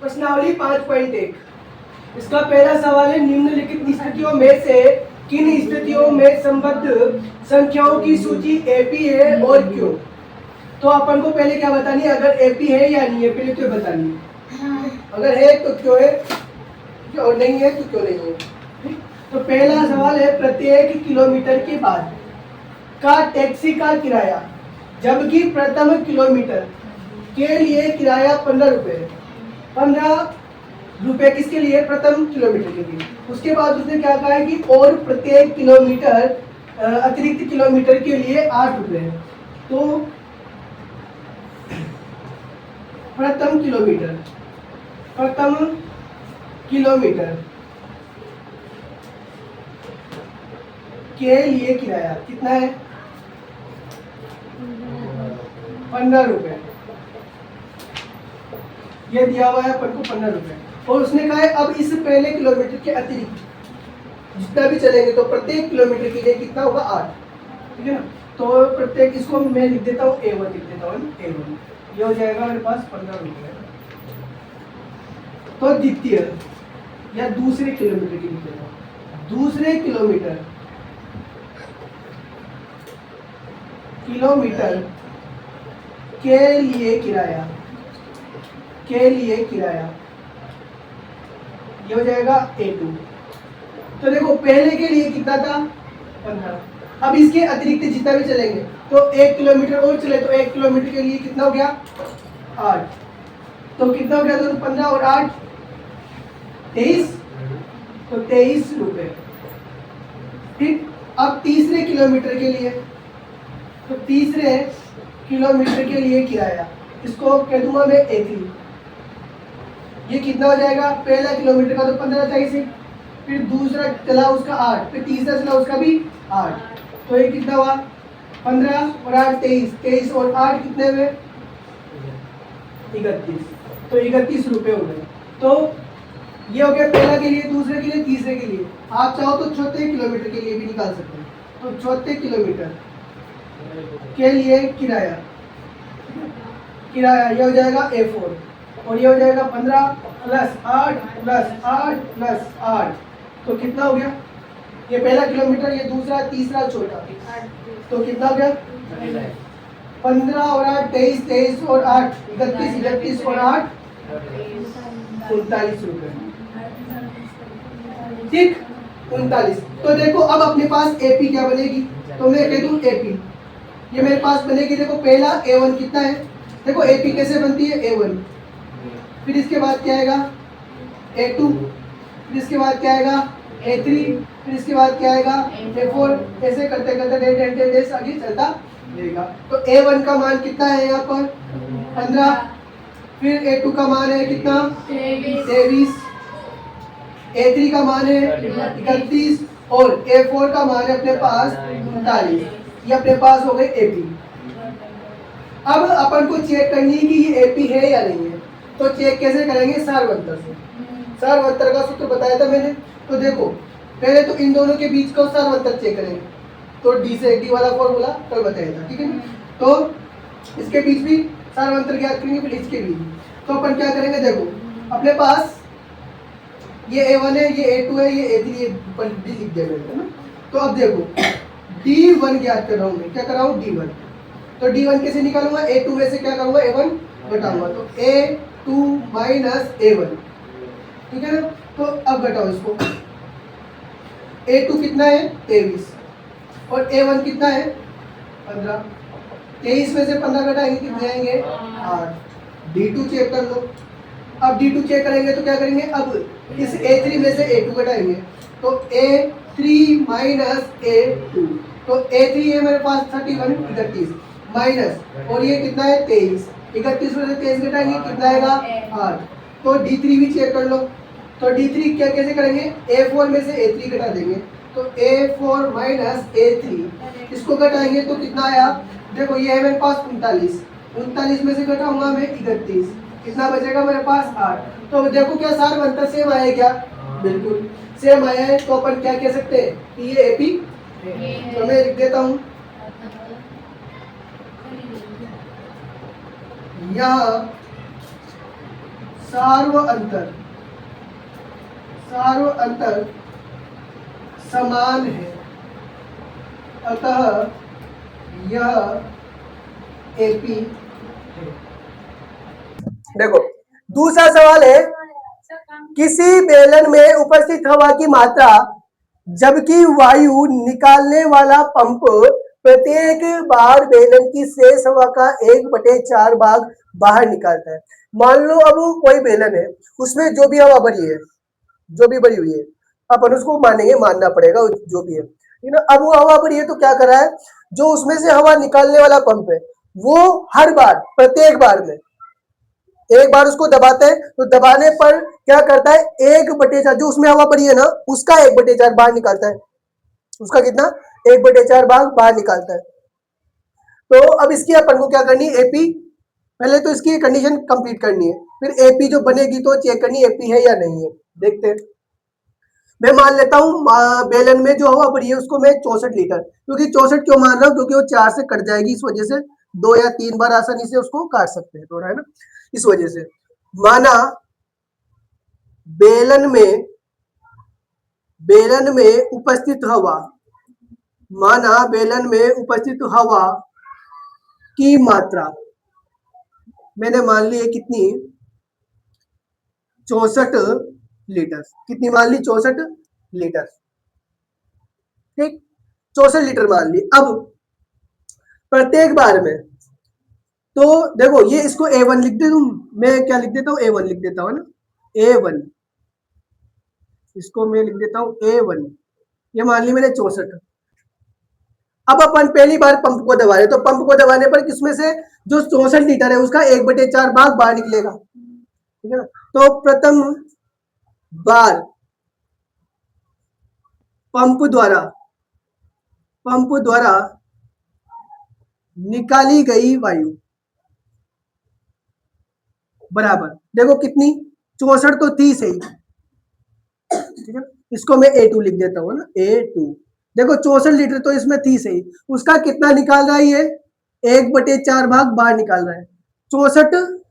प्रश्नावली 5.1 इसका पहला सवाल है, निम्नलिखित स्थितियों में से किन स्थितियों में संबद्ध संख्याओं की सूची एपी है और क्यों। तो अपन को पहले क्या बतानी है, अगर एपी है या नहीं है पहले तो बतानी है। अगर है तो क्यों है, और नहीं है तो क्यों नहीं है। तो पहला सवाल है, प्रत्येक किलोमीटर के बाद का टैक्सी का किराया, जबकि प्रथम किलोमीटर के लिए किराया 15 रुपए है। 15 रुपए किसके लिए, प्रथम किलोमीटर के लिए। उसके बाद उसने क्या कहा है कि और प्रत्येक किलोमीटर अतिरिक्त किलोमीटर के लिए 8 रुपए है। तो प्रथम किलोमीटर के लिए किराया कितना है, 15 रुपए। ये दिया हुआ है अपन को 15 रुपए। और उसने कहा है अब इस पहले किलोमीटर के अतिरिक्त जितना भी चलेंगे तो प्रत्येक किलोमीटर के लिए कितना होगा, 8। ठीक है ना। तो प्रत्येक, इसको मैं लिख देता हूँ A1, लिख देता हूँ A1। ये हो जाएगा मेरे पास 15 रुपए। तो द्वितीय या दूसरे किलोमीटर के लिए, दूसरे किलोमीटर के लिए किराया ये हो जाएगा A2। तो देखो पहले के लिए कितना था, 15। अब इसके अतिरिक्त जितना भी चलेंगे तो 1 किलोमीटर और चले तो 1 किलोमीटर के लिए कितना हो गया, 8। तो कितना हो गया, तो 15 और 8 23, तो 23 रुपए। ठीक। अब तीसरे किलोमीटर के लिए, तो तीसरे किलोमीटर के लिए किराया, इसको कह दूंगा मैं A3। ये कितना हो जाएगा, पहला किलोमीटर का तो 15 था इसे, फिर दूसरा चला उसका 8, फिर तीसरा चला उसका भी 8। तो ये कितना हुआ, 15 और 8 23, 23 और 8 कितने हुए, 31। तो 31 रुपए हो गए। तो ये हो गया पहला के लिए, दूसरे के लिए, तीसरे के लिए। आप चाहो तो चौथे किलोमीटर के लिए भी निकाल सकते हैं। तो चौथे किलोमीटर के लिए किराया ये हो जाएगा A4 और ये हो जाएगा 15 प्लस 8 प्लस 8 प्लस 8। तो कितना हो गया, ये पहला किलोमीटर, ये दूसरा, तीसरा, चौथा। तो कितना हो गया, 15 और 8 23, 23 और 8 31, 31 और 8 39 रुपए। ठीक, 39। तो देखो अब अपने पास एपी क्या बनेगी, तो मैं कह दूं एपी ये मेरे पास बनेगी। देखो पहला A1 कितना है, देखो एपी कैसे बनती है, A1, फिर इसके बाद क्या आएगा A2, फिर इसके बाद क्या आएगा A3, फिर इसके बाद क्या आएगा A4। ऐसे करते करते डेस आगे चलता रहेगा। तो A1 का मान कितना है यहाँ पर, 15, फिर A2 का मान है कितना, 23, A3 का मान है 31 और A4 का मान है अपने पास 39। ये अपने पास हो गए एपी। अब अपन को चेक करनी है कि ये एपी है या नहीं है। तो चेक कैसे करेंगे, सारवंतर से। सारवंतर का सूत्र बताया था मैंने। तो देखो पहले तो इन दोनों के बीच का सारवंतर चेक करेंगे। तो डी वाला फॉर्मूला कल बताया था, ठीक है। तो इसके बीच भी सारवंतर ज्ञात करेंगे, फिर इसके बीच। तो अपन क्या करेंगे, देखो अपने पास ये A1 है, ये A2 है, ये A3, ये डी लिख दिया मैंने, है ना। तो अब देखो D1 ज्ञात कर रहा हूँ मैं, क्या कर रहा हूँ, D1। तो D1 कैसे निकालूंगा, A2 में से क्या करूंगा, A1 घटाऊंगा। तो A2 माइनस A1, ठीक है ना। तो अब घटाओ इसको, A2 कितना है 23 और A1 कितना है 15। 23 में से 15 घटाएंगे कितने आएंगे, 8। D2 चेक कर लो। अब D2 चेक करेंगे तो क्या करेंगे, अब इस A3 में से A2 घटाएंगे। तो A3 माइनस A2, तो A3 है मेरे पास 31 31 माइनस, और ये कितना है 23, 31 में से 23 घटाएंगे कितना आएगा 8। तो D3 भी चेक कर लो। तो D3 क्या कैसे करेंगे, A4 में से A3 घटा देंगे। तो A4 माइनस A3 इसको घटाएंगे तो कितना आया, देखो ये है मेरे पास 39 में से घटाऊंगा मैं 31, कितना बचेगा मेरे पास 8। तो देखो क्या सारवंतर सेम आया क्या, बिल्कुल सेम आया है। तो अपन क्या कह सकते हैं कि ये एपी, तो मैं लिख देता हूं यहाँ सार्व अंतर समान है, अतः यह एपी है। देखो दूसरा सवाल है, किसी बेलन में उपस्थित हवा की मात्रा जबकि वायु निकालने वाला पंप प्रत्येक बार बेलन की शेष हवा का 1/4 भाग बाहर निकालता है। मान लो अब कोई बेलन है, उसमें जो भी हवा भरी है, जो भी भरी हुई है, अपन उसको मानेंगे, मानना पड़ेगा जो भी है, अब वो हवा भरी है तो क्या कर रहा है, जो उसमें से हवा निकालने वाला पंप है वो हर बार, प्रत्येक बार में एक बार उसको दबाते हैं, तो दबाने पर क्या करता है, 1/4 जो उसमें हवा भरी है ना, उसका 1/4 बाहर निकालता है। उसका कितना, 1/4 भाग बाहर निकालता है। तो अब इसकी अपन को क्या करनी है, एपी, पहले तो इसकी कंडीशन कंप्लीट करनी है, फिर एपी जो बनेगी तो चेक करनी एपी है या नहीं है। देखते हैं, मैं मान लेता हूँ बेलन में जो हवा भरी है उसको मैं 64 लीटर, क्योंकि 64 क्यों मान रहा हूँ, क्योंकि वो 4 से कट जाएगी, इस वजह से 2 या 3 बार आसानी से उसको काट सकते हैं थोड़ा, है ना, इस वजह से। माना बेलन में उपस्थित हवा, माना बेलन में उपस्थित हवा की मात्रा मैंने मान ली है कितनी, 64 लीटर। कितनी मान ली, 64 लीटर, ठीक, 64 लीटर मान ली। अब प्रत्येक बार में, तो देखो ये इसको A1 लिख दे दूं, मैं क्या लिख देता हूँ, A1 लिख देता हूँ ना, A1, इसको मैं लिख देता हूँ A1, ये मान ली मैंने 64। अब अपन पहली बार पंप को दबा रहे, तो पंप को दबाने पर किसमें से जो 64 लीटर है उसका 1/4 भाग बाहर निकलेगा, ठीक है ना। तो प्रथम बार पंप द्वारा निकाली गई वायु बराबर, देखो कितनी, 64 तो 30 है, ठीक है, इसको मैं A2 लिख देता हूँ ना, A2। देखो 64 लीटर तो इसमें 30 है, उसका कितना निकाल रहा है ये, 1/4 भाग बाहर निकाल रहा है, 64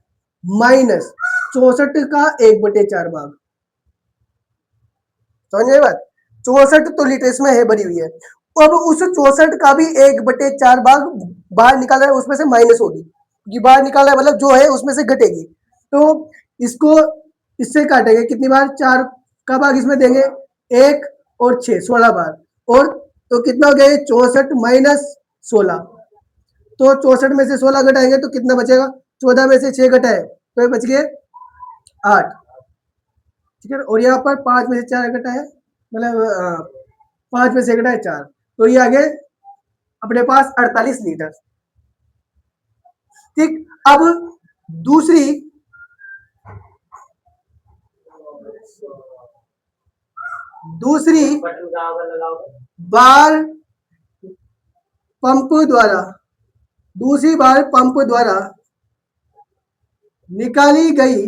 माइनस 64 का 1/4 भाग, समझ बात, 64 तो लीटर इसमें है भरी हुई है, अब उस 64 का भी 1/4 भाग बाहर निकाल रहा है, उसमें से माइनस होगी, ये बाहर निकाल रहा है मतलब जो है उसमें से घटेगी, तो इसको इससे काटेंगे, कितनी बार, 4 का भाग इसमें देंगे, 1 और 6, 16 बार, और तो कितना हो गया, 64 माइनस 16, तो 64 में से 16 घटाएंगे तो कितना बचेगा, 14 में से 6 घटाए तो ये बच गए 8, ठीक है, और यहाँ पर 5 में से 4 घटा है, मतलब 5 में से घटा है 4, तो ये आ गए अपने पास 48 लीटर, ठीक। अब दूसरी बार पंप द्वारा निकाली गई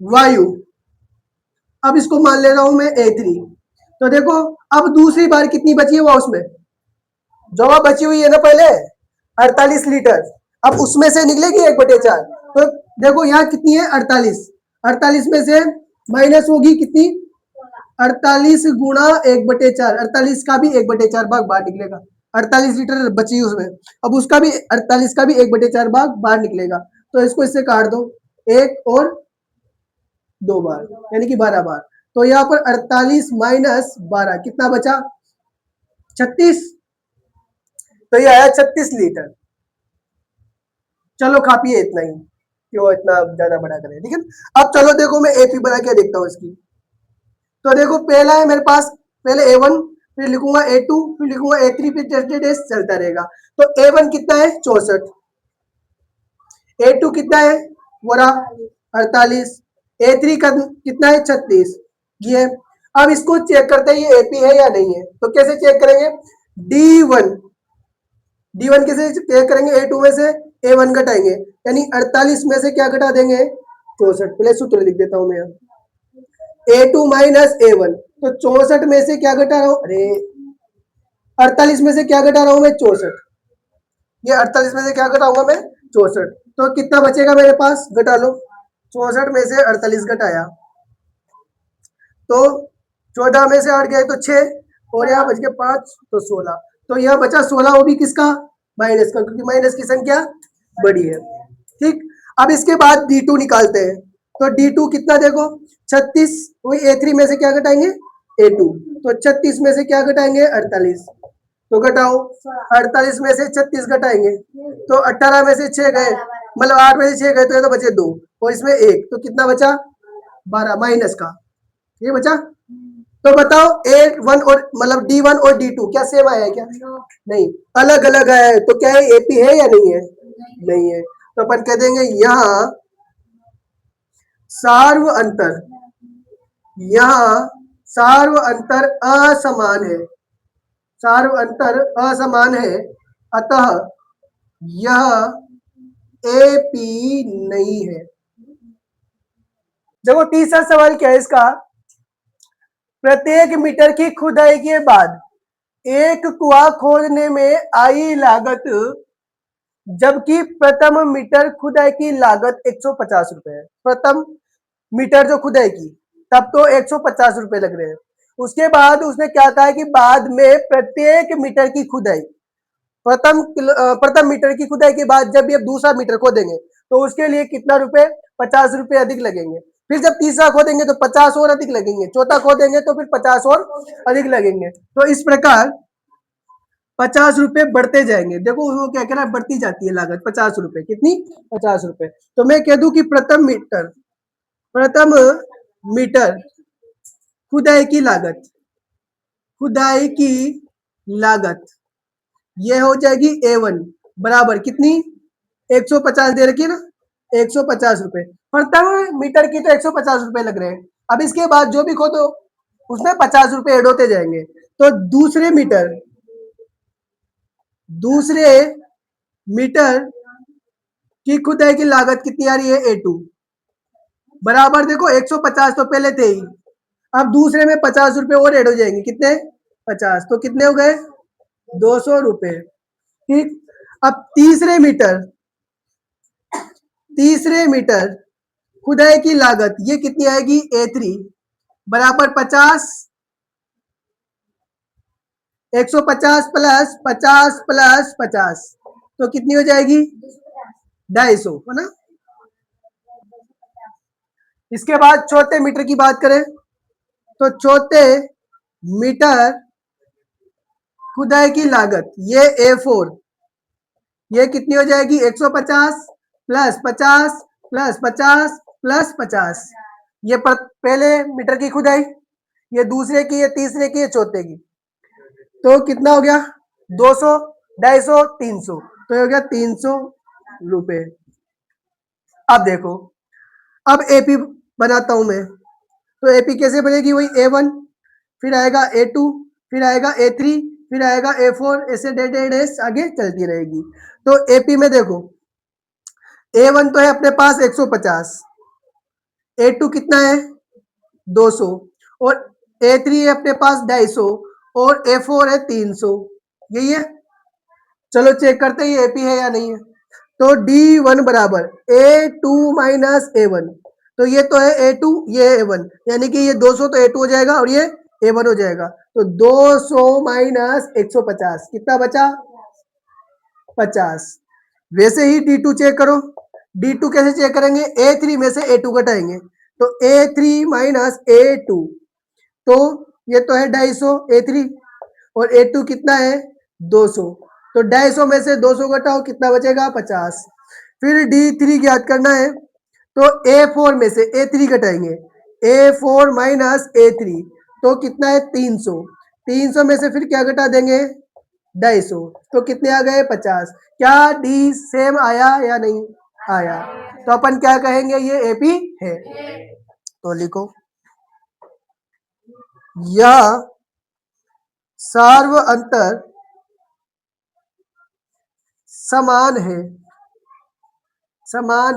वायु, अब इसको मान ले रहा हूं मैं A3, तो देखो अब दूसरी बार कितनी बची है वो, उसमें जो हवा बची हुई है ना पहले 48 लीटर, अब उसमें से निकलेगी 1/4, तो देखो यहाँ कितनी है, 48 में से माइनस होगी कितनी, 48 गुणा 1/4, 48 का भी 1/4 भाग बाहर निकलेगा, 48 लीटर बची उसमें, अब उसका भी 48 का भी 1/4 भाग बाहर निकलेगा, तो इसको इससे काट दो, 1 और 2 बार, यानी कि 12 बार, तो यहाँ पर 48 माइनस 12 कितना बचा, 36, तो ये आया 36 लीटर। चलो काफी है इतना ही, क्यों इतना ज्यादा बड़ा करें, ठीक है। अब चलो देखो मैं एपी बना के देखता हूँ इसकी, तो देखो पहला है मेरे पास, पहले A1, फिर लिखूंगा A2, फिर लिखूंगा A3, फिर जैसे डेज चलता रहेगा, तो A1 कितना है, 64, A2 कितना है, बोरा 48, A3 का कितना है, 36, ये। अब इसको चेक करते हैं ये एपी है या नहीं है, तो कैसे चेक करेंगे, D1 कैसे चेक करेंगे, A2 में से A1 घटाएंगे, यानी 48 में से क्या घटा देंगे, 64, पहले सूत्र लिख देता हूं मैं, A2 माइनस A1, तो 64 में से क्या घटा रहा हूं, अरे 48 में से क्या घटा रहा हूं मैं, 64, ये 48 में से क्या घटाऊंगा मैं, 64। तो कितना बचेगा मेरे पास, घटा लो। 64 में से 48 घटाया तो 14 में से 8 गए तो 6, और यहाँ बच गए 5 तो 16। तो यह बचा 16, वो भी किसका, माइनस का, क्योंकि माइनस की संख्या बड़ी है। ठीक, अब इसके बाद D2 निकालते हैं। तो D2 कितना देखो 36, वही A3 में से क्या घटाएंगे A2, तो 36 में से क्या घटाएंगे 48, तो घटाओ 48 में से 36 घटाएंगे तो 18 में से 6 गए, मतलब 8 में से 6 गए तो ये तो बचे 2, और इसमें 1, तो कितना बचा 12 माइनस का, ये बचा। तो बताओ A1 और मतलब D1 और D2 क्या सेम आया है क्या, नहीं, अलग अलग है। तो क्या है AP है या नहीं है, नहीं है। तो अपन कह देंगे यहाँ सार्व अंतर, यहाँ सार्व अंतर असमान है, सार्व अंतर असमान है, अतः यह AP नहीं है। देखो तीसरा सवाल क्या है इसका, प्रत्येक मीटर की खुदाई के बाद एक कुआं खोदने में आई लागत, जबकि प्रथम मीटर खुदाई की लागत 150 रुपए है। प्रथम मीटर जो खुदाई की तब तो 150 रुपए लग रहे हैं, उसके बाद उसने क्या कहा कि बाद में प्रत्येक मीटर की खुदाई, प्रथम मीटर की खुदाई के बाद जब ये दूसरा मीटर खोदेंगे तो उसके लिए कितना रुपए, 50 रुपए अधिक लगेंगे। फिर जब तीसरा खोदेंगे तो 50 और अधिक लगेंगे, चौथा खोदेंगे तो फिर 50 और अधिक लगेंगे। तो इस प्रकार 50 रुपए बढ़ते जाएंगे। देखो वो क्या कह रहा है, बढ़ती जाती है लागत 50 रुपए, कितनी 50 रुपए। तो मैं कह दूं कि प्रथम मीटर खुदाई की लागत, खुदाई की लागत ये हो जाएगी A1 बराबर कितनी 150 दे रखी है ना, 150 रुपए। प्रथम मीटर की तो 150 रुपए लग रहे हैं। अब इसके बाद जो भी खोदो उसमें 50 रुपए ऐड होते जाएंगे। तो दूसरे मीटर की खुदाई की लागत कितनी आ रही है A2 बराबर, देखो 150 तो पहले थे ही, अब दूसरे में 50 रुपए और ऐड हो जाएंगे, कितने 50, तो कितने हो गए 200 रुपए। ठीक, अब तीसरे मीटर खुदाई की लागत ये कितनी आएगी A3 बराबर 50, 150 प्लस 50 प्लस 50, तो कितनी हो जाएगी 250 है ना। इसके बाद चौथे मीटर की बात करें तो चौथे मीटर खुदाई की लागत ये A4 ये कितनी हो जाएगी 150 प्लस 50 प्लस 50 प्लस 50, ये पहले मीटर की खुदाई, ये दूसरे की, ये तीसरे की, ये चौथे की, तो कितना हो गया 200 250 300, तो हो गया 300 रुपए। अब देखो, अब AP बनाता हूं मैं, तो AP कैसे बनेगी, वही A1 फिर आएगा A2 फिर आएगा A3 फिर आएगा A4, ऐसे डेस आगे चलती रहेगी। तो AP में देखो A1 तो है अपने पास 150, A2 कितना है 200, और A3 है अपने पास 250, और A4 है 300, यही है। चलो चेक करते हैं AP है या नहीं है। तो D1 बराबर A2 माइनस A1, तो ये तो है A2 ये A1, यानी कि ये 200 तो A2 हो जाएगा और ये A1 हो जाएगा। तो 200 माइनस 150 कितना बचा 50। वैसे ही D2 चेक करो, D2 कैसे चेक करेंगे, A3 में से A2 घटाएंगे, तो A3 माइनस A2, तो ये तो है 250 A3, और A2 कितना है 200, तो 250 में से 200 घटाओ कितना बचेगा 50। फिर D3 ज्ञात करना है, तो A4 में से A3 घटाएंगे, A4 माइनस A3, तो कितना है 300, 300 में से फिर क्या घटा देंगे 250, तो कितने आ गए 50। क्या D सेम आया या नहीं आया, तो अपन क्या कहेंगे ये AP है। तो लिखो यह सार्व अंतर समान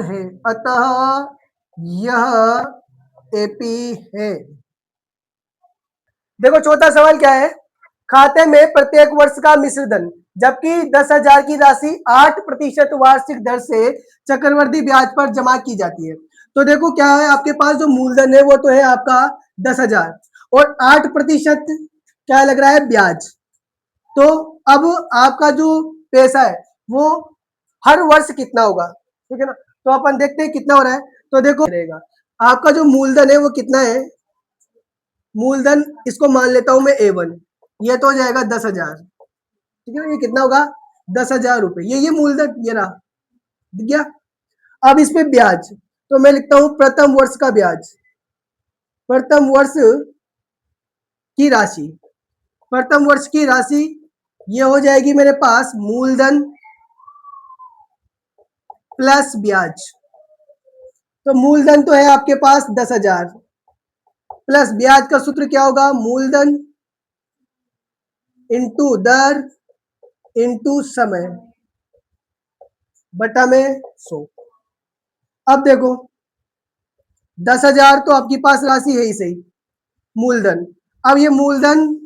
है, अतः यह AP है। देखो चौथा सवाल क्या है, खाते में प्रत्येक वर्ष का मिश्र धन, जबकि 10,000 की राशि 8% वार्षिक दर से चक्रवृद्धि ब्याज पर जमा की जाती है। तो देखो क्या है, आपके पास जो मूलधन है वो तो है आपका 10,000 और 8% क्या लग रहा है, ब्याज। तो अब आपका जो पैसा है वो हर वर्ष कितना होगा, ठीक है ना। तो अपन देखते हैं कितना हो रहा है। तो देखो रहेगा आपका जो मूलधन है वो कितना है, मूलधन इसको मान लेता हूं मैं A1, ये तो हो जाएगा 10,000, ठीक है ना। ये कितना होगा, 10,000 रुपए, ये मूलधन ये रहा, दिख गया। अब इस पे ब्याज, तो मैं लिखता हूं प्रथम वर्ष का ब्याज, प्रथम वर्ष की राशि, प्रथम वर्ष की राशि ये हो जाएगी मेरे पास मूलधन प्लस ब्याज। तो मूलधन तो है आपके पास 10,000 प्लस ब्याज का सूत्र क्या होगा, मूलधन इंटू दर इंटू समय बटा में 100। अब देखो 10,000 तो आपके पास राशि है ही सही, मूलधन। अब ये मूलधन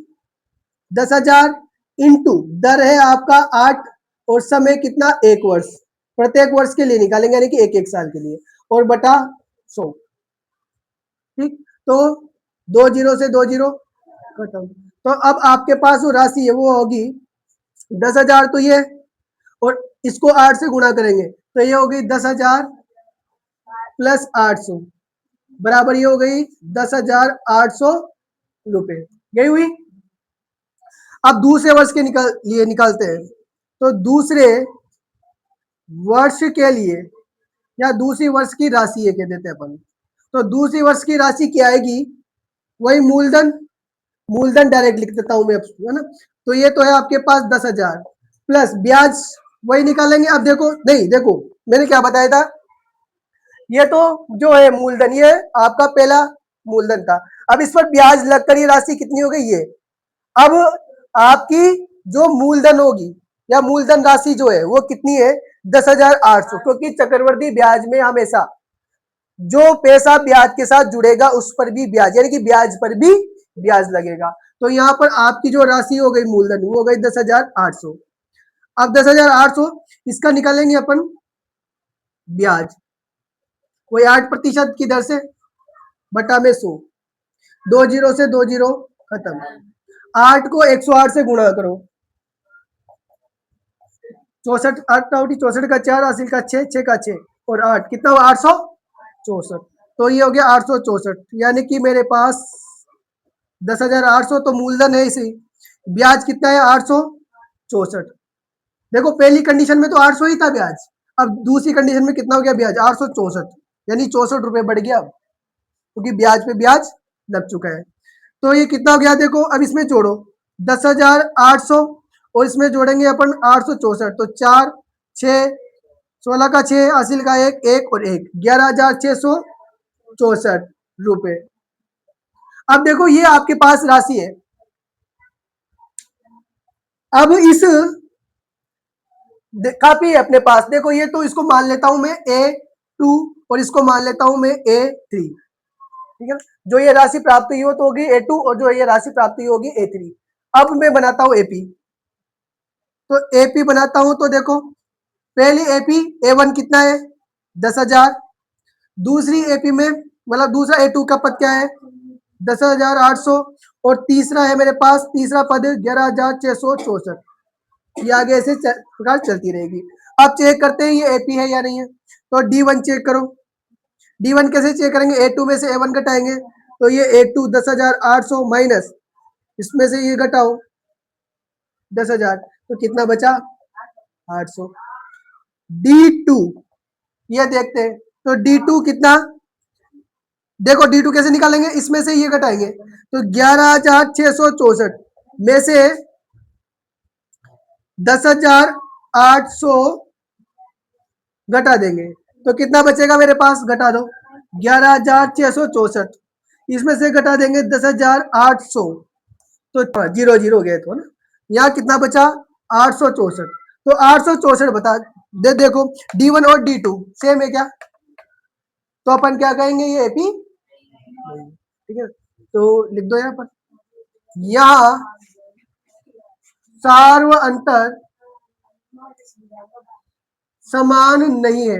10,000 इंटू दर है आपका 8 और समय कितना, 1 वर्ष, प्रत्येक वर्ष के लिए निकालेंगे यानी कि 1-1 साल के लिए, और बटा 100, ठीक। तो 2 जीरो से 2 जीरो खत्म। तो अब आपके पास जो राशि है वो होगी 10,000, तो ये और इसको 8 से गुणा करेंगे तो ये होगी 10,000 प्लस 800 बराबर ये हो गई 10,800 रुपए, यही हुई। अब दूसरे वर्ष के लिए निकालते हैं। तो दूसरे वर्ष के लिए या दूसरी वर्ष की राशि है कह देते हैं अपन। तो दूसरी वर्ष की राशि क्या आएगी, वही मूलधन, मूलधन डायरेक्ट लिख देता हूं मैं, है ना। तो ये तो है आपके पास 10,000 प्लस ब्याज वही निकालेंगे। अब देखो नहीं, देखो मैंने क्या बताया था, ये तो जो है मूलधन, ये आपका पहला मूलधन था। अब इस पर ब्याज लगकर ये राशि कितनी हो गई, ये अब आपकी जो मूलधन होगी या मूलधन राशि जो है वो कितनी है, 10,800, क्योंकि चक्रवृद्धि ब्याज में हमेशा जो पैसा ब्याज के साथ जुड़ेगा उस पर भी ब्याज, यानी कि ब्याज पर भी ब्याज लगेगा। तो यहाँ पर आपकी जो राशि हो गई मूलधन वो हो गई 10,800। अब 10,800 इसका निकालेंगे अपन ब्याज, वही 8% की दर से बटा में 100, 2 जीरो से 2 जीरो खत्म। 8 को 108 से गुणा करो, 64, 8 64 का 4, हासिल का 6, 6 का 6 और 8 कितना हुआ, 864। तो ये हो गया 864, यानी कि मेरे पास 10,800 तो मूलधन है इसी, ब्याज कितना है 864। देखो पहली कंडीशन में तो 800 ही था ब्याज, अब दूसरी कंडीशन में कितना हो गया ब्याज, 864, यानी 64 रुपए बढ़ गया अब, क्योंकि ब्याज पे ब्याज लग चुका है। तो ये कितना हो गया, देखो अब इसमें जोड़ो 10,800 और इसमें जोड़ेंगे अपन 864, तो 4 6 16 का 6, हासिल का 1 1 और 1, 11,664 रुपए। अब देखो ये आपके पास राशि है। अब इस काफी है अपने पास, देखो ये तो इसको मान लेता हूं मैं A2 और इसको मान लेता हूं मैं A3, ठीक है। जो ये राशि प्राप्त हुई हो तो होगी A2 और जो ये राशि प्राप्त हुई होगी A3। अब मैं बनाता हूं AP, तो AP बनाता हूं तो देखो पहली AP A1 कितना है 10,000, दूसरी AP में मतलब दूसरा A2 का पद क्या है 10,800 और तीसरा है मेरे पास तीसरा पद 11,664, ये आगे ऐसे प्रकार चलती रहेगी। अब चेक करते हैं ये AP है या नहीं है, तो D1 चेक करो। D1 कैसे चेक करेंगे, A2 में से A1 घटाएंगे, तो ये A2 10,800 माइनस इसमें से ये घटाओ 10,000, तो कितना बचा 800। D2 ये देखते हैं, तो D2 कितना, देखो D2 कैसे निकालेंगे, इसमें से ये घटाएंगे, तो 11,664 में से 10,800 घटा देंगे तो कितना बचेगा मेरे पास, घटा दो 11,664, इसमें से घटा देंगे 10,800, तो जीरो जीरो गए तो ना, यहाँ कितना बचा 864। तो 864 बता दे, देखो D1 और D2 सेम है क्या, तो अपन क्या कहेंगे ये AP, ठीक है। तो लिख दो यहाँ पर, यहाँ सार्व अंतर समान नहीं है,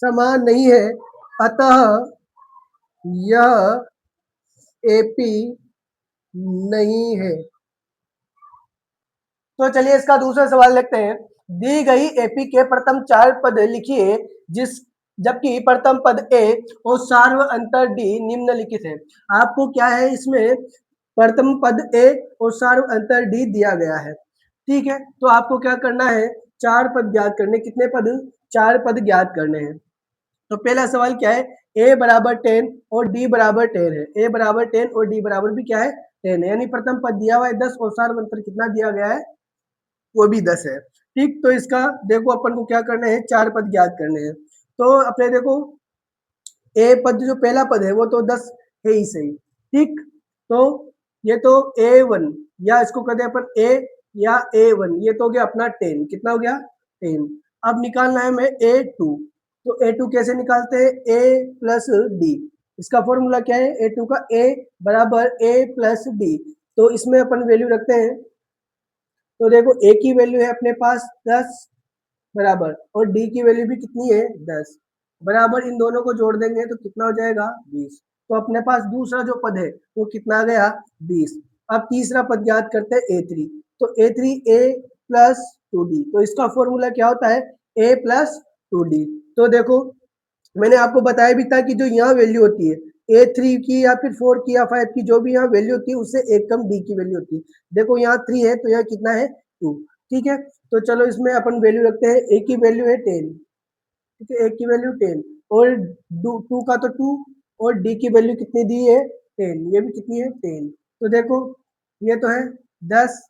समान नहीं है, अतः यह एपी नहीं है। तो चलिए इसका दूसरा सवाल देखते हैं। दी गई एपी के प्रथम 4 पद लिखिए जिस जबकि प्रथम पद ए और सार्व अंतर डी निम्नलिखित है। आपको क्या है इसमें प्रथम पद ए और सार्व अंतर डी दिया गया है, ठीक है। तो आपको क्या करना है, 4 पद ज्ञात करने, कितने पद, 4 पद ज्ञात करने हैं। तो पहला सवाल क्या है, ए बराबर 10 और डी बराबर 10 है। ए बराबर 10 और डी बराबर भी क्या है 10 है, यानी प्रथम पद दिया हुआ है 10 और सार्व अंतर कितना दिया गया है, वो भी 10 है, ठीक। तो इसका देखो अपन को क्या करना है, 4 पद ज्ञात करने हैं। तो अपने देखो ए पद जो पहला पद है वो तो 10 है ही सही, ठीक। तो ये तो A1 या इसको कहते हैं अपन ए या A1, ये तो हो गया अपना 10, कितना हो गया 10। अब निकालना है हमें A2। तो A2 कैसे निकालते हैं, A प्लस डी, इसका फॉर्मूला क्या है, A2 का A बराबर A प्लस डी। तो इसमें अपन वैल्यू रखते हैं। तो देखो ए की वैल्यू है अपने पास 10 बराबर, और डी की वैल्यू भी कितनी है 10 बराबर, इन दोनों को जोड़ देंगे तो कितना हो जाएगा 20। तो अपने पास दूसरा जो पद है वो कितना आ गया 20। अब तीसरा पद ज्ञात करते हैं A3। तो A3 A प्लस 2D, तो इसका फॉर्मूला क्या होता है A प्लस 2D। तो देखो मैंने आपको बताया भी था कि जो यहाँ वैल्यू होती है A3 की या फिर 4 की या 5 की, जो भी यहाँ वैल्यू होती है उससे एक कम डी की वैल्यू होती है। देखो यहाँ 3 है तो यहाँ कितना है 2, ठीक है। तो चलो इसमें अपन वैल्यू रखते हैं, ए की वैल्यू है 10, ठीक है, ए की वैल्यू 10 और 2 का तो 2 और डी की वैल्यू कितनी दी है 10, ये भी कितनी है 10। तो देखो ये तो है 10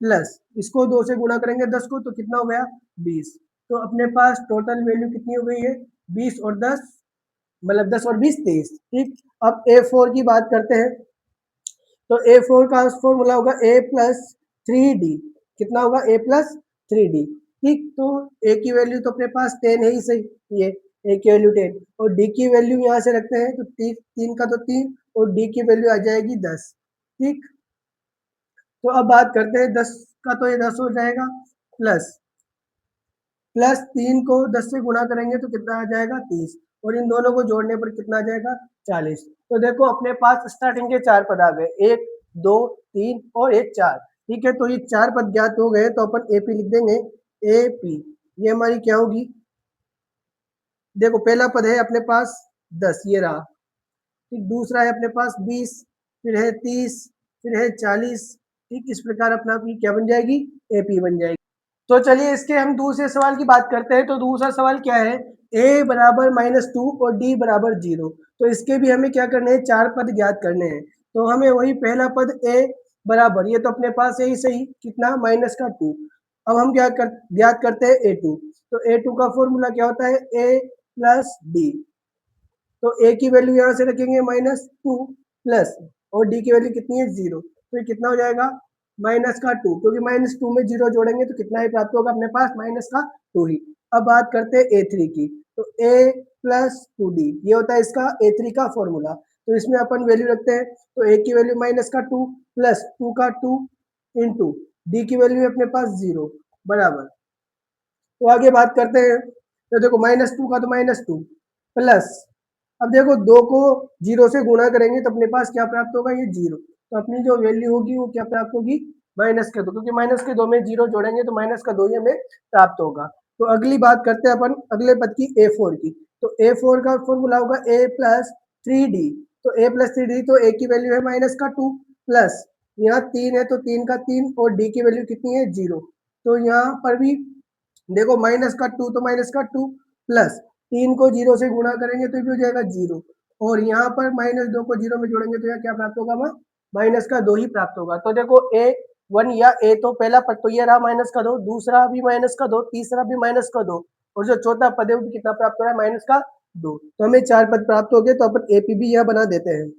प्लस इसको 2 से गुणा करेंगे 10 को तो कितना हो गया 20। तो अपने पास टोटल वैल्यू कितनी हो गई है 20 और 10, मतलब 10 और 20 23, ठीक। अब A4 की बात करते हैं। तो A4 का फॉर्मूला होगा A प्लस 3D, कितना होगा A प्लस 3D, ठीक। तो A की वैल्यू तो अपने पास 10 है ही सही, ये A की वैल्यू 10 और D की वैल्यू यहाँ से रखते हैं तो 3 का तो 3 और D की वैल्यू आ जाएगी 10, ठीक। तो अब बात करते हैं 10 का, तो ये 10 हो जाएगा प्लस प्लस 3 को 10 से गुणा करेंगे तो कितना आ जाएगा 30 और इन दोनों को जोड़ने पर कितना आ जाएगा 40। तो देखो अपने पास स्टार्टिंग के 4 पद आ गए, 1 2 3 और 1 4, ठीक है। तो ये 4 पद ज्ञात हो गए तो अपन एपी लिख देंगे, एपी ये हमारी क्या होगी, देखो पहला पद है अपने पास 10, ये रहा, ठीक। दूसरा है अपने पास 20, फिर है 30, फिर है 40, ठीक। इस प्रकार अपना आपकी क्या बन जाएगी एपी बन जाएगी। तो चलिए इसके हम दूसरे सवाल की बात करते हैं। तो दूसरा सवाल क्या है, a बराबर -2 और d बराबर 0। तो इसके भी हमें क्या करने हैं, 4 पद ज्ञात करने हैं। तो हमें वही पहला पद a बराबर, ये तो अपने पास है ही सही, कितना -2। अब हम क्या ज्ञात करते हैं a2। तो a2 का फॉर्मूला क्या होता है a प्लस डी। तो a की वैल्यू यहाँ से रखेंगे -2 प्लस, और d की वैल्यू कितनी है 0, तो ये कितना हो जाएगा -2, क्योंकि -2 में 0 जोड़ेंगे तो कितना ही प्राप्त होगा अपने पास -2 ही। अब बात करते हैं A3 की। तो a प्लस 2d ये होता है इसका A3 का फॉर्मूला। तो इसमें अपन वैल्यू रखते हैं। तो a की वैल्यू -2 प्लस 2 का 2 इंटू डी की वैल्यू है अपने पास 0 बराबर। तो आगे बात करते हैं। तो देखो -2 का तो -2 प्लस, अब देखो 2 को 0 से गुणा करेंगे तो अपने पास क्या प्राप्त होगा, ये 0। तो अपनी जो वैल्यू होगी वो क्या प्राप्त होगी -2, क्योंकि -2 में 0 जोड़ेंगे तो -2 ही हमें प्राप्त होगा। तो अगली बात करते हैं अपन अगले पद की A4 की। तो A4 का फॉर्मूला होगा A प्लस 3D। तो A प्लस 3D, तो A की वैल्यू है -2 प्लस यहाँ 3 है तो 3 का 3 और D की वैल्यू कितनी है 0। तो यहाँ पर भी देखो -2 तो -2 प्लस 3 को 0 से गुणा करेंगे तो भी हो जाएगा 0, और यहाँ पर -2 को 0 में जोड़ेंगे तो यहाँ क्या प्राप्त होगा हमें -2 ही प्राप्त होगा। तो देखो A1 या A तो पहला पद तो ये रहा -2, दूसरा भी -2, तीसरा भी -2 और जो चौथा पद है वो भी कितना प्राप्त हो रहा है -2। तो हमें 4 पद प्राप्त हो गए। तो अपन एपी भी यहाँ बना देते हैं।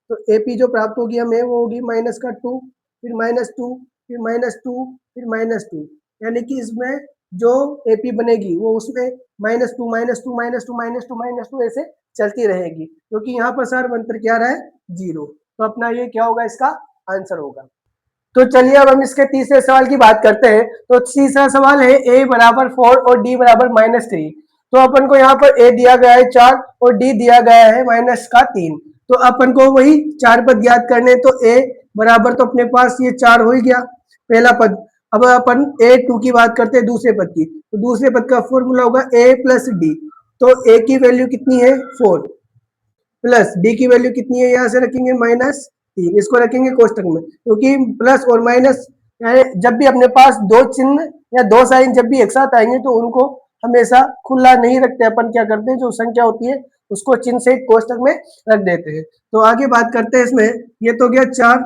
तो एपी जो प्राप्त होगी हमें वो होगी -2 फिर -2 फिर -2 फिर -2, यानी कि इसमें जो एपी बनेगी वो उसमें -2 -2 -2 -2 ऐसे चलती रहेगी, क्योंकि यहाँ पर सर अंतर क्या रहा है 0। तो अपना ये क्या होगा, इसका आंसर होगा। तो चलिए अब हम इसके तीसरे सवाल की बात करते हैं। तो तीसरा सवाल है a बराबर 4 और d बराबर -3। तो अपन को यहाँ पर a दिया गया है 4 और d दिया गया है -3। तो अपन को वही चार पद याद करने, तो a बराबर तो अपने पास ये 4 हो ही गया पहला पद। अब अपन a2 की बात करते हैं दूसरे पद की। तो दूसरे पद का फॉर्मूला होगा a प्लस डी। तो a की वैल्यू कितनी है 4 प्लस डी की वैल्यू कितनी है, यहाँ से रखेंगे -3, इसको रखेंगे कोष्टक में, क्योंकि प्लस और माइनस जब भी अपने पास दो चिन्ह या दो साइन जब भी एक साथ आएंगे तो उनको हमेशा खुला नहीं रखते, अपन क्या करते हैं जो संख्या होती है उसको चिन्ह से कोष्टक में रख देते हैं। तो आगे बात करते हैं इसमें, ये तो गया 4।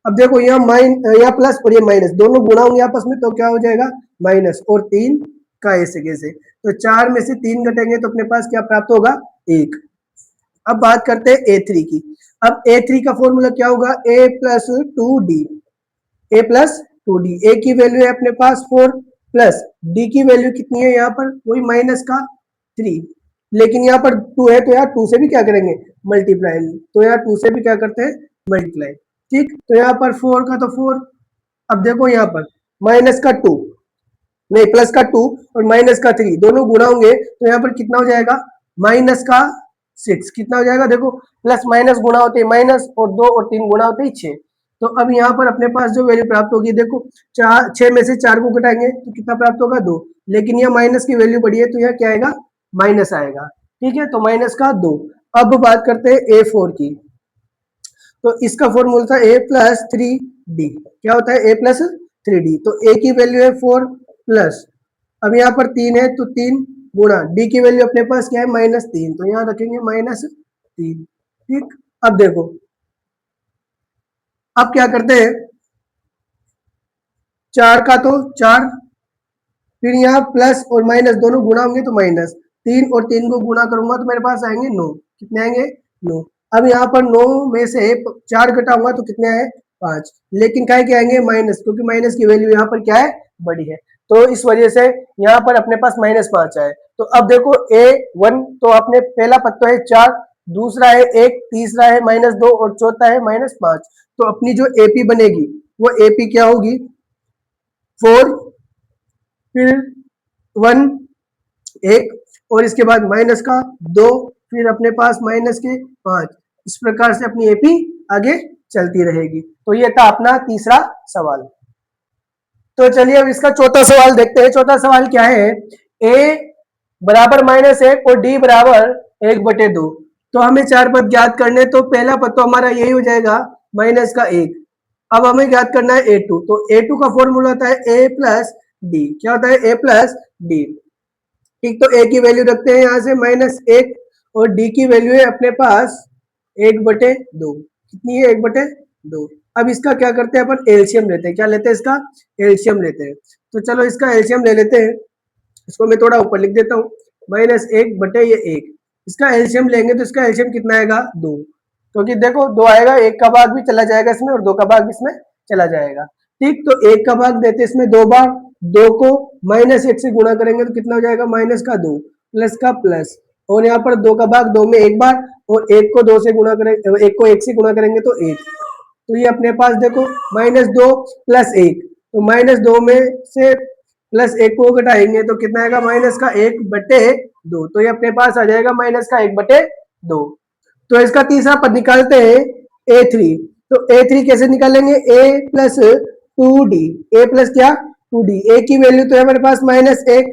अब देखो यहाँ प्लस और ये माइनस दोनों गुणा होंगे आपस में, तो क्या हो जाएगा माइनस और 3 का ऐसे कैसे। तो 4 में से 3 घटेंगे तो अपने पास क्या प्राप्त होगा 1। अब बात करते हैं A3 की। अब A3 का फॉर्मूला क्या होगा a plus 2d। a plus 2d, a की वैल्यू है अपने पास 4 प्लस d की वैल्यू कितनी है यहाँ पर वही -3, लेकिन यहाँ पर 2 है तो यार 2 से भी क्या करेंगे मल्टीप्लाई, तो यार 2 से भी क्या करते हैं मल्टीप्लाई। ठीक, तो यहाँ पर 4 का तो 4। अब देखो यहाँ पर माइनस का 2 नहीं प्लस का 2 और माइनस का 3 दोनों गुणा होंगे तो यहाँ पर कितना हो जाएगा -6। कितना हो जाएगा देखो, प्लस माइनस गुणा होते हैं माइनस और 2 और 3 गुणा होते हैं 6। तो अब यहाँ पर अपने पास जो वैल्यू प्राप्त होगी देखो, 6 में से 4 को घटाएंगे तो कितना प्राप्त होगा 2, लेकिन यह माइनस की वैल्यू बढ़ी है तो यह क्या आएगा माइनस आएगा। ठीक है, तो माइनस का 2। अब बात करते हैं A4 की। तो इसका फॉर्मूला था a प्लस 3d। क्या होता है a प्लस 3d। तो a की वैल्यू है 4 प्लस, अब यहाँ पर 3 है तो 3 गुणा d की वैल्यू अपने पास क्या है -3, तो यहाँ रखेंगे -3। ठीक, अब देखो अब क्या करते हैं, 4 का तो 4, फिर यहाँ प्लस और माइनस दोनों गुणा होंगे तो माइनस, 3 और 3 को गुणा करूंगा तो मेरे पास आएंगे 9। कितने आएंगे 9। अब यहाँ पर 9 में से 4 घटाऊंगा तो कितने आए 5, लेकिन क्या के आएंगे माइनस, क्योंकि माइनस की वैल्यू यहाँ पर क्या है बड़ी है, तो इस वजह से यहाँ पर अपने पास -5 आए। तो अब देखो A1 तो अपने पहला पद तो है 4, दूसरा है 1, तीसरा है -2 और चौथा है -5। तो अपनी जो AP बनेगी वो AP क्या होगी 4 फिर 1 1 और इसके बाद माइनस का 2, फिर अपने पास माइनस के 5। इस प्रकार से अपनी एपी आगे चलती रहेगी। तो ये था अपना तीसरा सवाल। तो चलिए अब इसका चौथा सवाल देखते हैं। चौथा सवाल क्या है, a बराबर -1 और d बराबर 1/2। तो हमें चार पद ज्ञात करने, तो पहला पद तो हमारा यही हो जाएगा -1। अब हमें ज्ञात करना है A2। तो A2 का फॉर्मूला होता है a प्लस डी। क्या होता है a प्लस डी। ठीक, तो a की वैल्यू रखते हैं यहाँ से -1 और d की वैल्यू है अपने पास 1/2। कितनी है 1/2। अब इसका क्या करते हैं अपन एलसीएम लेते हैं। क्या लेते हैं इसका एलसीएम लेते हैं। तो चलो इसका एलसीएम ले लेते हैं। इसको मैं थोड़ा ऊपर लिख देता हूँ, -1/1। इसका एलसीएम लेंगे तो इसका एलसीएम कितना आएगा 2, क्योंकि देखो 2 आएगा, 1 का भाग भी चला जाएगा इसमें और 2 का भाग भी इसमें चला जाएगा। ठीक, तो 1 का भाग देते इसमें 2 बार, 2 को -1 से गुणा करेंगे तो कितना हो जाएगा -2 प्लस का प्लस, और यहाँ पर 2 का भाग 2 में 1 बार और 1 को 2 से गुणा करेंगे, 1 को 1 से गुणा करेंगे तो 1। तो ये अपने पास देखो -2 प्लस 1, तो -2 में से +1 को घटाएंगे तो कितना आएगा -1/2। तो ये अपने पास आ जाएगा -1/2। तो इसका तीसरा पद निकालते हैं A3। तो A3 कैसे निकालेंगे, a plus 2d। a plus क्या 2d। a की वैल्यू तो है हमारे पास -1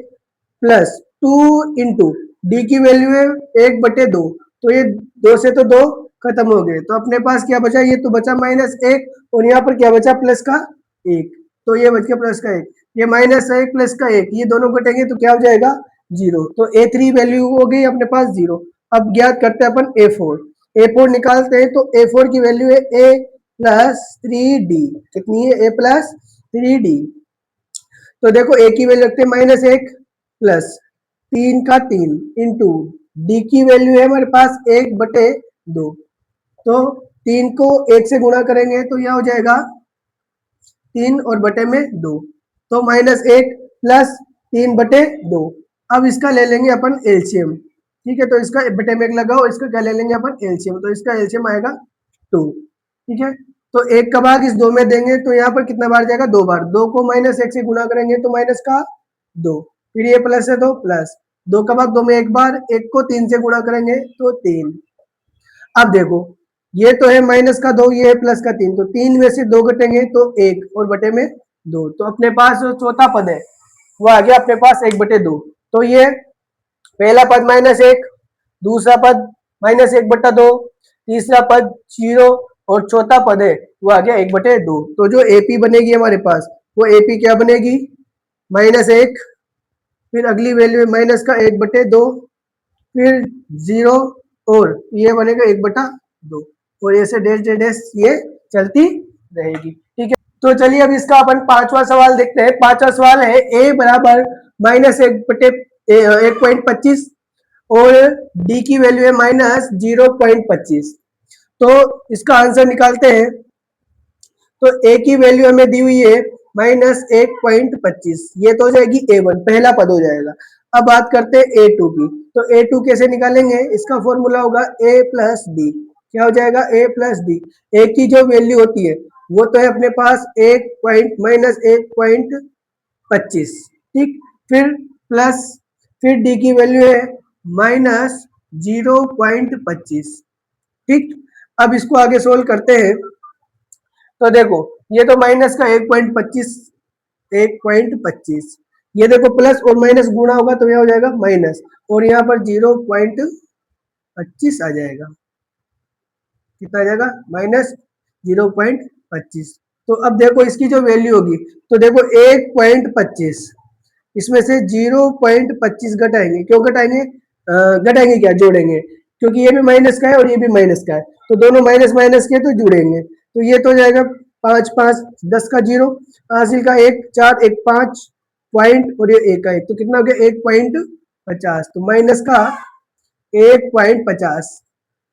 प्लस 2 इंटू डी की वैल्यू है 1/2। तो ये 2 से तो 2 खत्म हो गए, तो अपने पास क्या बचा, ये तो बचा -1 और यहाँ पर क्या बचा प्लस का 1। तो ये बच गया प्लस का 1, ये -1 प्लस का 1, ये दोनों घटेंगे तो क्या हो जाएगा 0। तो A3 वैल्यू हो गई अपने पास 0। अब ज्ञात करते हैं अपन A4 निकालते हैं। तो A4 की वैल्यू है a प्लस 3d। कितनी है a प्लस 3d। तो देखो a की वैल्यू रखते हैं -1 प्लस 3 का 3 इंटू डी की वैल्यू है हमारे पास 1/2। तो 3 को 1 से गुणा करेंगे तो यह हो जाएगा 3 और बटे में 2, तो -1 प्लस 3/2। अब इसका ले लेंगे अपन एलसीएम। ठीक है, तो इसका बटे में 1 लगाओ, इसका क्या ले लेंगे अपन एलसीएम। तो इसका एलसीएम आएगा 2। ठीक है, तो 1 का भाग इस 2 में देंगे तो यहाँ पर कितना बार जाएगा, 2 बार। 2 को -1 से गुणा करेंगे तो माइनस का 2, फिर ये प्लस है तो प्लस, 2 का भाग 2 में 1 बार, 1 को 3 से गुणा करेंगे तो 3। अब देखो ये तो है -2, ये है +3, तो 3 में से 2 घटेंगे तो 1 और बटे में 2, तो अपने पास जो चौथा पद है वो आ गया अपने पास 1/2। तो ये पहला पद -1, दूसरा पद -1/2, तीसरा पद 0 और चौथा पद है वो आ गया 1/2। तो जो एपी बनेगी हमारे पास वो एपी क्या बनेगी, -1, फिर अगली वैल्यू है माइनस का 1/2, फिर 0 और ये बनेगा 1/2, और ऐसे डैश डैश डैश ये चलती रहेगी। ठीक है, तो चलिए अब इसका अपन पांचवा सवाल देखते हैं। पांचवा सवाल है a बराबर -1/1.25 और d की वैल्यू है -0.25। तो इसका आंसर निकालते हैं। तो a की वैल्यू हमें दी हुई है -1.25, ये तो हो जाएगी a1, पहला पद हो जाएगा। अब बात करते हैं a2 की। तो a2 कैसे निकालेंगे, इसका फॉर्मूला होगा a प्लस डी। क्या हो जाएगा, a प्लस डी। a की जो वैल्यू होती है वो तो है अपने पास -1.25, ठीक, फिर प्लस, फिर डी की वैल्यू है -0.25, ठीक। अब इसको आगे सोल्व करते हैं। तो देखो ये तो माइनस का 1.25, ये देखो प्लस और माइनस गुणा होगा तो यह हो जाएगा माइनस, और यहाँ पर 0.25 आ जाएगा। कितना आ जाएगा, -0.25। तो अब देखो इसकी जो वैल्यू होगी, तो देखो 1.25, इसमें से 0.25 घटाएंगे। क्यों घटाएंगे, घटाएंगे क्या, जोड़ेंगे, क्योंकि ये भी माइनस का है और ये भी माइनस का है, तो दोनों माइनस माइनस के तो जुड़ेंगे। तो ये तो हो जाएगा 5 5 10 का 0, हासिल का 1 4 1 5 पॉइंट, और ये 1 का 1, तो कितना हो गया 1.50, तो माइनस का 1.50,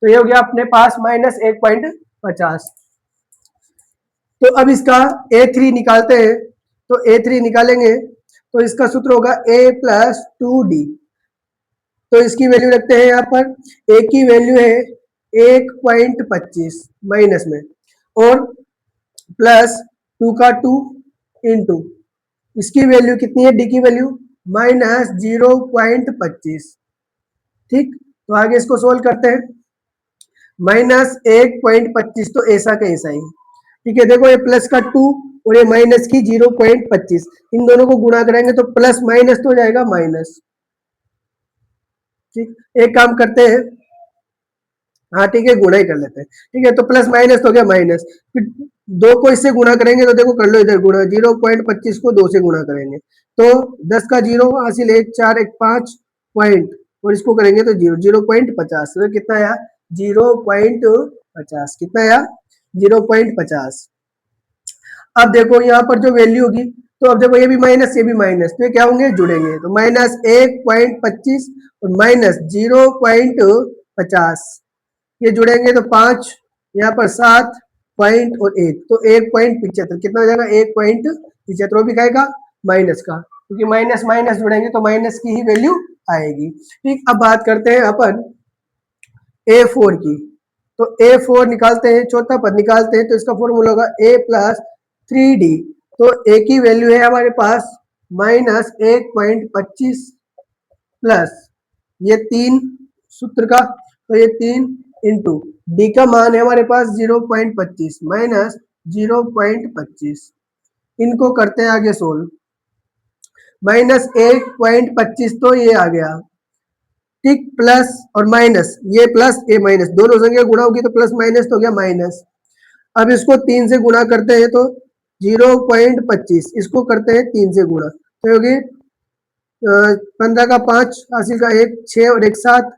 तो ये हो गया अपने पास -1.50। तो अब इसका A3 निकालते हैं। तो A3 निकालेंगे तो इसका सूत्र होगा a प्लस 2d। तो इसकी वैल्यू रखते हैं यहाँ पर, a की वैल्यू है 1.25 माइनस में, और प्लस 2 का 2 इंटू इसकी वैल्यू कितनी है, डी की वैल्यू -0.25, ठीक। तो आगे इसको सोल्व करते हैं। -1.25 तो ऐसा का ऐसा ही, ठीक है। देखो ये प्लस का 2 और ये माइनस की 0.25, इन दोनों को गुणा करेंगे तो प्लस माइनस तो हो जाएगा माइनस, ठीक। एक काम करते हैं, हाँ ठीक है, गुणा ही कर लेते हैं, ठीक है। तो प्लस माइनस तो हो गया माइनस, फिर 2 को इससे गुणा करेंगे तो देखो कर लो इधर गुणा, 0.25 को 2 से गुणा करेंगे तो 10 का 0 हासिल 1 4 1 5 पॉइंट, और इसको करेंगे तो 0.50, तो कितना आया 0.50, कितना आया 0.50। अब देखो यहाँ पर जो वैल्यू होगी, तो अब देखो ये भी माइनस ये भी माइनस, तो ये क्या होंगे, जुड़ेंगे, तो -1.25 और -0.50 ये जुड़ेंगे तो 5, यहाँ पर 7 पॉइंट और 1, तो 1.75, कितना हो जाएगा 1.75, वो भी खाएगा माइनस का, क्योंकि माइनस माइनस जुड़ेंगे तो माइनस की ही वैल्यू आएगी, ठीक। अब बात करते हैं अपन A4 की। तो A4 निकालते हैं, चौथा पद निकालते हैं, तो इसका फॉर्मूला होगा a प्लस 3d। तो a की वैल्यू है हमारे पास -1.25 प्लस ये 3 सूत्र का, तो ये 3 इंटू डी का मान है हमारे पास 0.25 माइनस 0.25, इनको करते हैं आगे सोल्व। -1.25 तो ये आ गया, ठीक, प्लस और माइनस, ये प्लस ये माइनस, दोनों संख्या गुणा होगी तो प्लस माइनस तो हो गया माइनस। अब इसको 3 से गुणा करते हैं तो 0.25, इसको करते हैं 3 से गुणा, तो होगी 15 का 5 हासिल का 1 6 और 1 7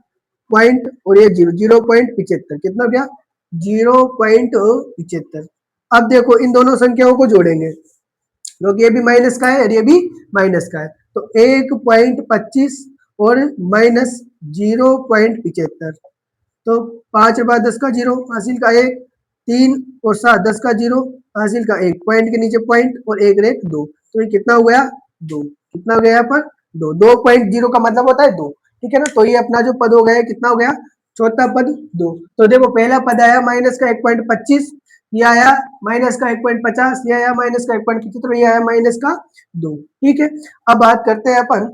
पॉइंट, और ये 0.75, कितना गया 0.75। अब देखो इन दोनों संख्याओं को जोड़ेंगे, क्योंकि ये भी माइनस का है और ये भी माइनस का है, तो 1.25 और माइनस 0.75, तो 5 बाद 10 का 0 हासिल का 1, 3 और 7 10 का 0 हासिल का 1, पॉइंट के नीचे पॉइंट और 1 रेख 2, तो ये कितना हो गया 2, कितना हो गया यहाँ पर 2, 2.0 का मतलब होता है 2, ठीक है ना। तो ये अपना जो पद हो गया कितना हो गया, चौथा पद 2। तो देखो पहला पद आया माइनस का 1.25, ये आया माइनस का 1.50, ये आया माइनस का 1.75, ये आया माइनस का 2। ठीक है, अब बात करते हैं अपन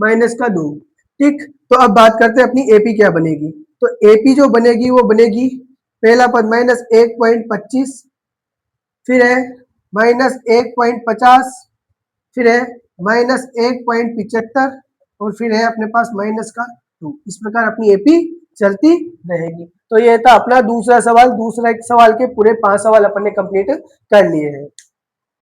माइनस का 2। ठीक, तो अब बात करते हैं अपनी एपी क्या बनेगी। तो एपी जो बनेगी वो बनेगी, पहला पद माइनस 1.25, फिर है माइनस 1.50, फिर है माइनस 1.75, और फिर है अपने पास माइनस का 2। इस प्रकार अपनी एपी चलती रहेगी। तो ये था अपना दूसरा सवाल। दूसरा एक सवाल के पूरे 5 सवाल अपन ने कंप्लीट कर लिए हैं।